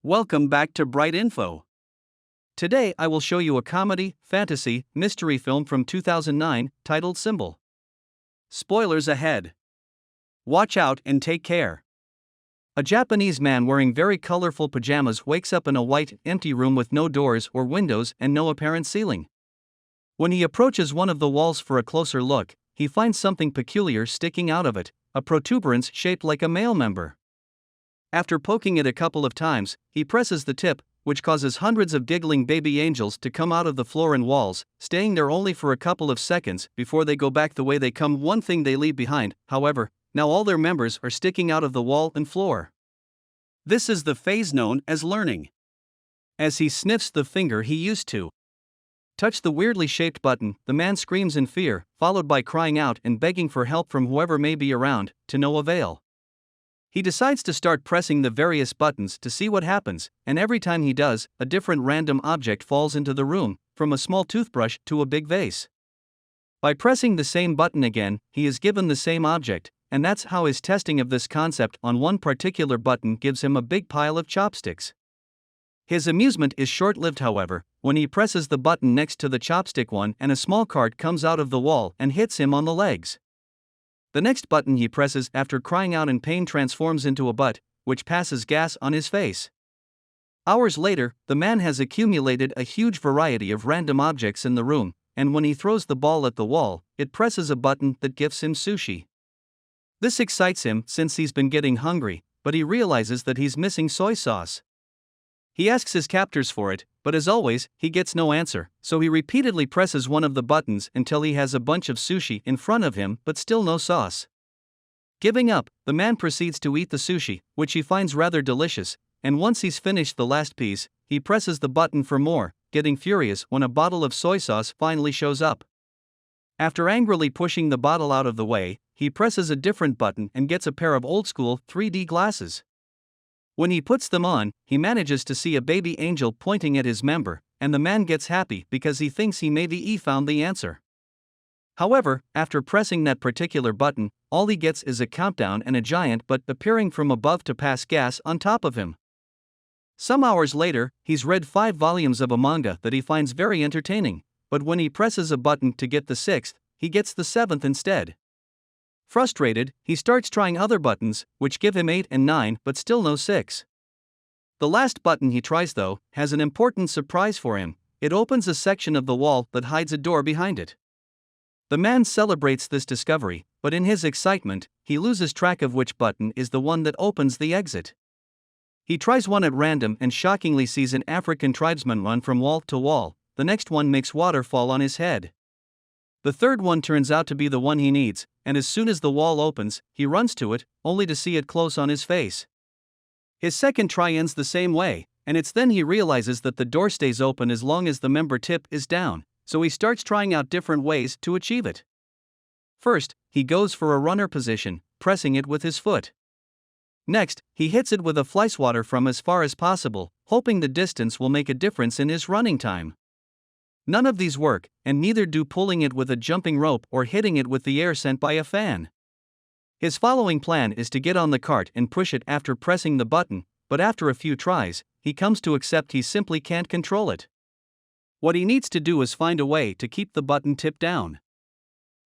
Welcome back to Bright Info. Today I will show you a comedy, fantasy, mystery film from 2009 titled Symbol. Spoilers ahead. Watch out and take care. A Japanese man wearing very colorful pajamas wakes up in a white, empty room with no doors or windows and no apparent ceiling. When he approaches one of the walls for a closer look, he finds something peculiar sticking out of it, a protuberance shaped like a male member. After poking it a couple of times, he presses the tip, which causes hundreds of giggling baby angels to come out of the floor and walls, staying there only for a couple of seconds before they go back the way they come. One thing they leave behind, however, now all their members are sticking out of the wall and floor. This is the phase known as learning. As he sniffs the finger he used to touch the weirdly shaped button, the man screams in fear, followed by crying out and begging for help from whoever may be around, to no avail. He decides to start pressing the various buttons to see what happens, and every time he does, a different random object falls into the room, from a small toothbrush to a big vase. By pressing the same button again, he is given the same object, and that's how his testing of this concept on one particular button gives him a big pile of chopsticks. His amusement is short-lived, however, when he presses the button next to the chopstick one and a small cart comes out of the wall and hits him on the legs. The next button he presses after crying out in pain transforms into a butt, which passes gas on his face. Hours later, the man has accumulated a huge variety of random objects in the room, and when he throws the ball at the wall, it presses a button that gives him sushi. This excites him since he's been getting hungry, but he realizes that he's missing soy sauce. He asks his captors for it, but as always, he gets no answer, so he repeatedly presses one of the buttons until he has a bunch of sushi in front of him but still no sauce. Giving up, the man proceeds to eat the sushi, which he finds rather delicious, and once he's finished the last piece, he presses the button for more, getting furious when a bottle of soy sauce finally shows up. After angrily pushing the bottle out of the way, he presses a different button and gets a pair of old-school 3D glasses. When he puts them on, he manages to see a baby angel pointing at his member, and the man gets happy because he thinks he maybe found the answer. However, after pressing that particular button, all he gets is a countdown and a giant butt appearing from above to pass gas on top of him. Some hours later, he's read 5 volumes of a manga that he finds very entertaining, but when he presses a button to get the 6th, he gets the 7th instead. Frustrated, he starts trying other buttons, which give him 8 and 9 but still no 6. The last button he tries, though, has an important surprise for him. It opens a section of the wall that hides a door behind it. The man celebrates this discovery, but in his excitement, he loses track of which button is the one that opens the exit. He tries one at random and shockingly sees an African tribesman run from wall to wall. The next one makes water fall on his head. The third one turns out to be the one he needs, and as soon as the wall opens, he runs to it, only to see it close on his face. His second try ends the same way, and it's then he realizes that the door stays open as long as the member tip is down, so he starts trying out different ways to achieve it. First, he goes for a runner position, pressing it with his foot. Next, he hits it with a fly swatter from as far as possible, hoping the distance will make a difference in his running time. None of these work, and neither do pulling it with a jumping rope or hitting it with the air sent by a fan. His following plan is to get on the cart and push it after pressing the button, but after a few tries, he comes to accept he simply can't control it. What he needs to do is find a way to keep the button tipped down.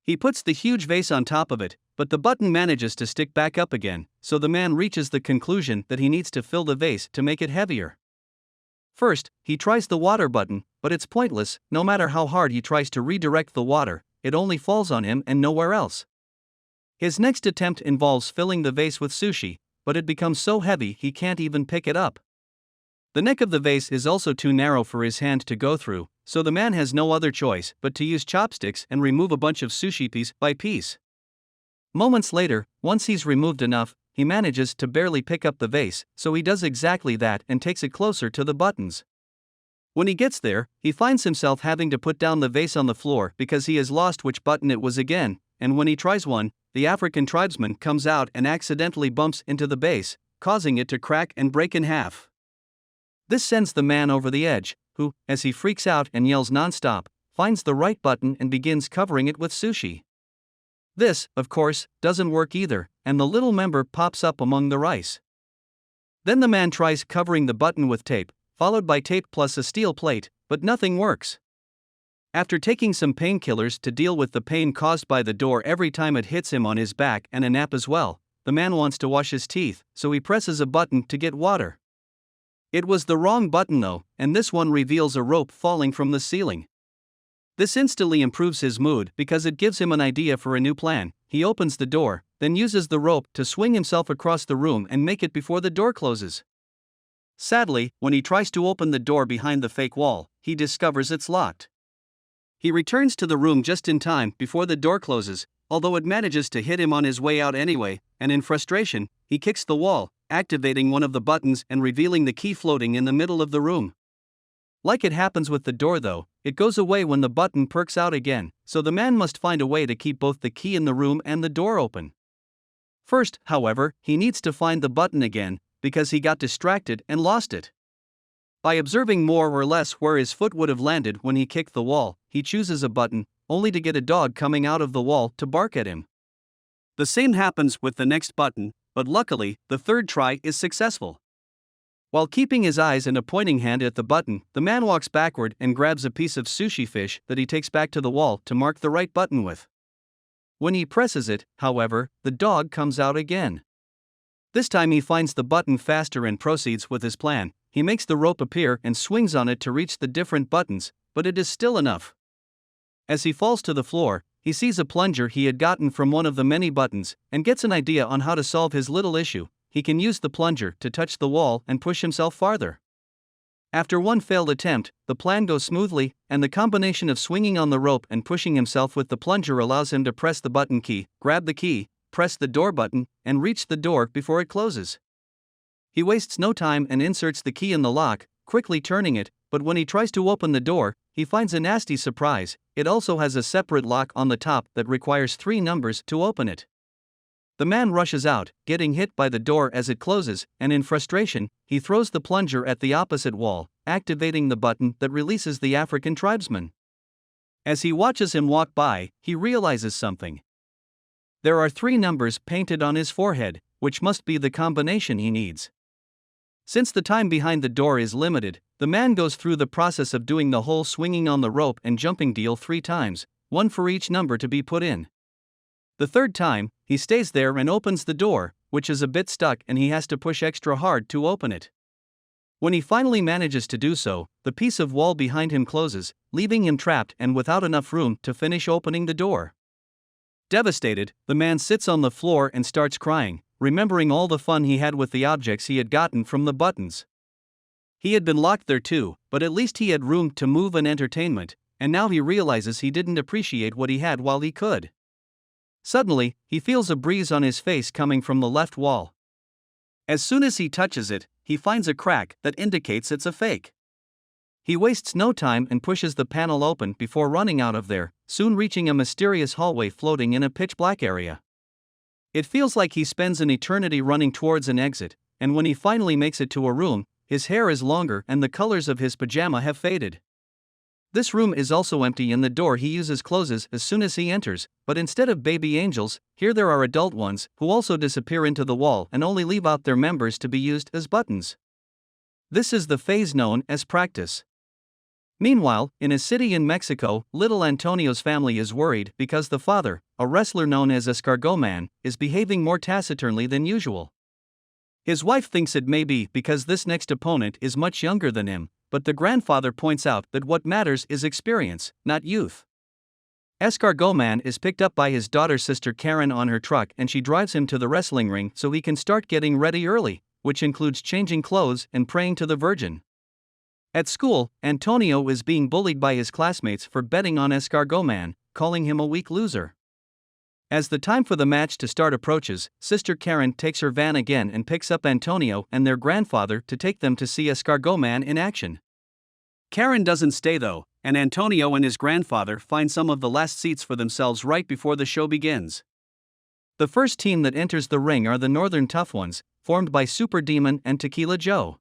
He puts the huge vase on top of it, but the button manages to stick back up again, so the man reaches the conclusion that he needs to fill the vase to make it heavier. First, he tries the water button, but it's pointless. No matter how hard he tries to redirect the water, it only falls on him and nowhere else. His next attempt involves filling the vase with sushi, but it becomes so heavy he can't even pick it up. The neck of the vase is also too narrow for his hand to go through, so the man has no other choice but to use chopsticks and remove a bunch of sushi piece by piece. Moments later, once he's removed enough, he manages to barely pick up the vase, so he does exactly that and takes it closer to the buttons. When he gets there, he finds himself having to put down the vase on the floor because he has lost which button it was again, and when he tries one, the African tribesman comes out and accidentally bumps into the base, causing it to crack and break in half. This sends the man over the edge, who, as he freaks out and yells nonstop, finds the right button and begins covering it with sushi. This, of course, doesn't work either, and the little member pops up among the rice. Then the man tries covering the button with tape, followed by tape plus a steel plate, but nothing works. After taking some painkillers to deal with the pain caused by the door every time it hits him on his back and a nap as well, the man wants to wash his teeth, so he presses a button to get water. It was the wrong button though, and this one reveals a rope falling from the ceiling. This instantly improves his mood because it gives him an idea for a new plan. He opens the door, then uses the rope to swing himself across the room and make it before the door closes. Sadly, when he tries to open the door behind the fake wall, he discovers it's locked. He returns to the room just in time before the door closes, although it manages to hit him on his way out anyway, and in frustration, he kicks the wall, activating one of the buttons and revealing the key floating in the middle of the room. Like it happens with the door though, it goes away when the button perks out again, so the man must find a way to keep both the key in the room and the door open. First, however, he needs to find the button again, because he got distracted and lost it. By observing more or less where his foot would have landed when he kicked the wall, he chooses a button, only to get a dog coming out of the wall to bark at him. The same happens with the next button, but luckily, the third try is successful. While keeping his eyes and a pointing hand at the button, the man walks backward and grabs a piece of sushi fish that he takes back to the wall to mark the right button with. When he presses it, however, the dog comes out again. This time he finds the button faster and proceeds with his plan. He makes the rope appear and swings on it to reach the different buttons, but it is still enough. As he falls to the floor, he sees a plunger he had gotten from one of the many buttons, and gets an idea on how to solve his little issue. He can use the plunger to touch the wall and push himself farther. After one failed attempt, the plan goes smoothly, and the combination of swinging on the rope and pushing himself with the plunger allows him to press the button key, grab the key, press the door button, and reach the door before it closes. He wastes no time and inserts the key in the lock, quickly turning it, but when he tries to open the door, he finds a nasty surprise. It also has a separate lock on the top that requires 3 numbers to open it. The man rushes out, getting hit by the door as it closes, and in frustration, he throws the plunger at the opposite wall, activating the button that releases the African tribesman. As he watches him walk by, he realizes something. There are 3 numbers painted on his forehead, which must be the combination he needs. Since the time behind the door is limited, the man goes through the process of doing the whole swinging on the rope and jumping deal 3 times, 1 for each number to be put in. The third time, he stays there and opens the door, which is a bit stuck and he has to push extra hard to open it. When he finally manages to do so, the piece of wall behind him closes, leaving him trapped and without enough room to finish opening the door. Devastated, the man sits on the floor and starts crying, remembering all the fun he had with the objects he had gotten from the buttons. He had been locked there too, but at least he had room to move and entertainment, and now he realizes he didn't appreciate what he had while he could. Suddenly, he feels a breeze on his face coming from the left wall. As soon as he touches it, he finds a crack that indicates it's a fake. He wastes no time and pushes the panel open before running out of there, soon reaching a mysterious hallway floating in a pitch-black area. It feels like he spends an eternity running towards an exit, and when he finally makes it to a room, his hair is longer and the colors of his pajama have faded. This room is also empty and the door he uses closes as soon as he enters, but instead of baby angels, here there are adult ones who also disappear into the wall and only leave out their members to be used as buttons. This is the phase known as practice. Meanwhile, in a city in Mexico, little Antonio's family is worried because the father, a wrestler known as Escargot Man, is behaving more taciturnly than usual. His wife thinks it may be because this next opponent is much younger than him, but the grandfather points out that what matters is experience, not youth. Escargot Man is picked up by his daughter's sister Karen on her truck and she drives him to the wrestling ring so he can start getting ready early, which includes changing clothes and praying to the Virgin. At school, Antonio is being bullied by his classmates for betting on Escargot Man, calling him a weak loser. As the time for the match to start approaches, Sister Karen takes her van again and picks up Antonio and their grandfather to take them to see Escargot Man in action. Karen doesn't stay though, and Antonio and his grandfather find some of the last seats for themselves right before the show begins. The first team that enters the ring are the Northern Tough Ones, formed by Super Demon and Tequila Joe.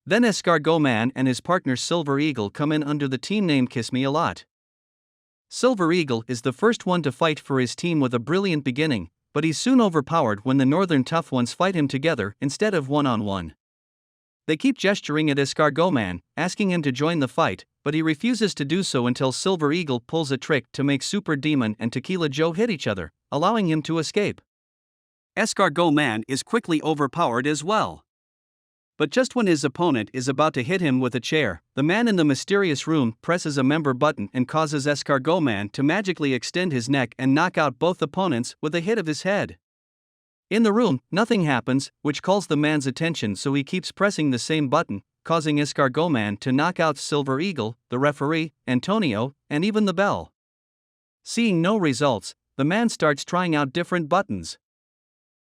Then Escargot Man and his partner Silver Eagle come in under the team name Kiss Me A Lot. Silver Eagle is the first one to fight for his team with a brilliant beginning, but he's soon overpowered when the northern tough ones fight him together instead of one-on-one. They keep gesturing at Escargot-Man, asking him to join the fight, but he refuses to do so until Silver Eagle pulls a trick to make Super Demon and Tequila Joe hit each other, allowing him to escape. Escargot-Man is quickly overpowered as well. But just when his opponent is about to hit him with a chair, the man in the mysterious room presses a member button and causes Escargot-Man to magically extend his neck and knock out both opponents with a hit of his head. In the room, nothing happens, which calls the man's attention, so he keeps pressing the same button, causing Escargot-Man to knock out Silver Eagle, the referee, Antonio, and even the bell. Seeing no results, the man starts trying out different buttons.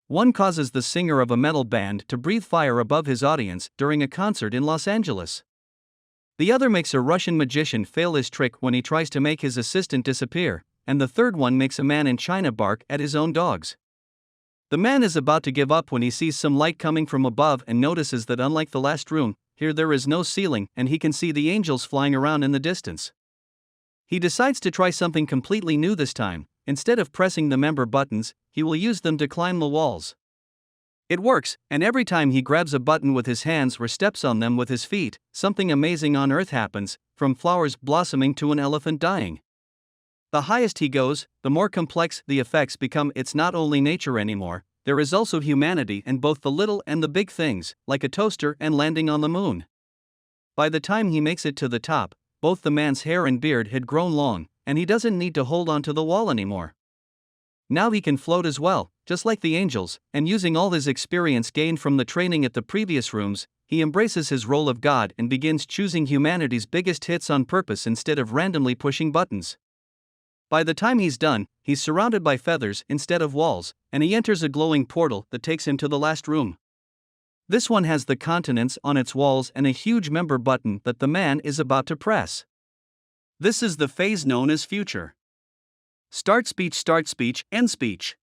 One causes the singer of a metal band to breathe fire above his audience during a concert in Los Angeles. The other makes a Russian magician fail his trick when he tries to make his assistant disappear, and the third one makes a man in China bark at his own dogs. The man is about to give up when he sees some light coming from above and notices that unlike the last room, here there is no ceiling and he can see the angels flying around in the distance. He decides to try something completely new this time. Instead of pressing the member buttons, he will use them to climb the walls. It works, and every time he grabs a button with his hands or steps on them with his feet, something amazing on Earth happens, from flowers blossoming to an elephant dying. The highest he goes, the more complex the effects become. It's not only nature anymore, there is also humanity in both the little and the big things, like a toaster and landing on the moon. By the time he makes it to the top, both the man's hair and beard had grown long, and he doesn't need to hold on to the wall anymore. Now he can float as well, just like the angels, and using all his experience gained from the training at the previous rooms, he embraces his role of God and begins choosing humanity's biggest hits on purpose instead of randomly pushing buttons. By the time he's done, he's surrounded by feathers instead of walls, and he enters a glowing portal that takes him to the last room. This one has the continents on its walls and a huge member button that the man is about to press. This is the phase known as future. Start speech, end speech.